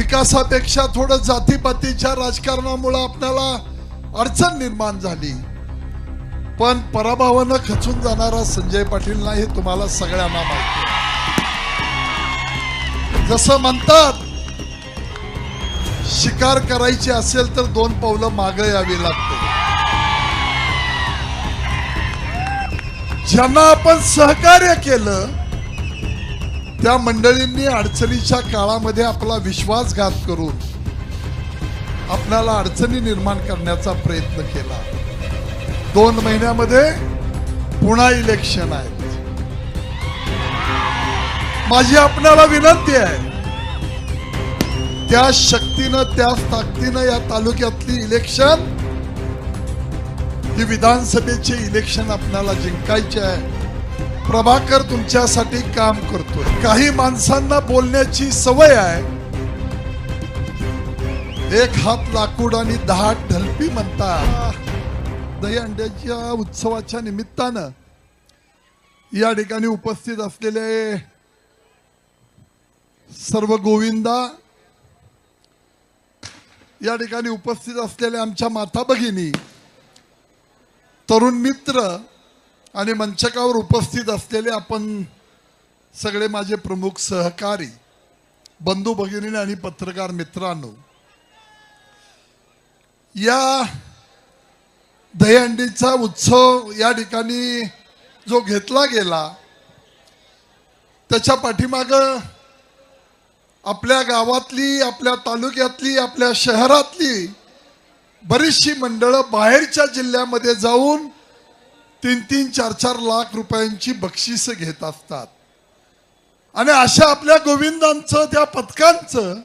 विकासापेक्षा थोडं जातीपातीच्या राजकारणामुळे आपल्याला अडचण निर्माण झाली, पण पराभवानं खचून जाणारा संजय पाटील नाही, हे तुम्हाला सगळ्यांना माहिती आहे। जसं म्हणतात, शिकार करायची असेल तर 2 पावलं मागे यावी लागते। ज्यांना आपण सहकार्य केलं त्या मंडळींनी अडचणीच्या काळामध्ये आपला विश्वासघात करून आपल्याला अडचणी निर्माण करण्याचा प्रयत्न केला। 2 महिन्यामध्ये पुन्हा इलेक्शन आहे। माझी आपल्याला विनंती आहे, त्या शक्तीनं त्या ताकदीनं या तालुक्यातली इलेक्शन, ही विधानसभेचे इलेक्शन आपल्याला जिंकायचे आहे। प्रभाकर तुमच्यासाठी काम करतोय। काही माणसांना बोलण्याची सवय आहे, 1 हात लाकूड आणि 10 ढलपी म्हणतात। दहीहंडीच्या उत्सवाच्या निमित्तानं या ठिकाणी उपस्थित असलेले सर्व गोविंदा, या ठिकाणी उपस्थित असलेल्या आमच्या माता भगिनी, तरुण मित्र आणि मंचकावर उपस्थित असलेले आपण सगळे माझे प्रमुख सहकारी, बंधू भगिनी आणि पत्रकार मित्रांनो, या दहीहंडीचा उत्सव या ठिकाणी जो घेतला गेला, त्याच्या पाठीमागं आपल्या गावातली, आपल्या तालुक्यातली, आपल्या शहरातली बरीचशी मंडळं बाहेरच्या जिल्ह्यामध्ये जाऊन 3-3, 4-4 लाख रुपयांची बक्षिसं घेत असतात। आणि अशा आपल्या गोविंदांचं, त्या पथकांचं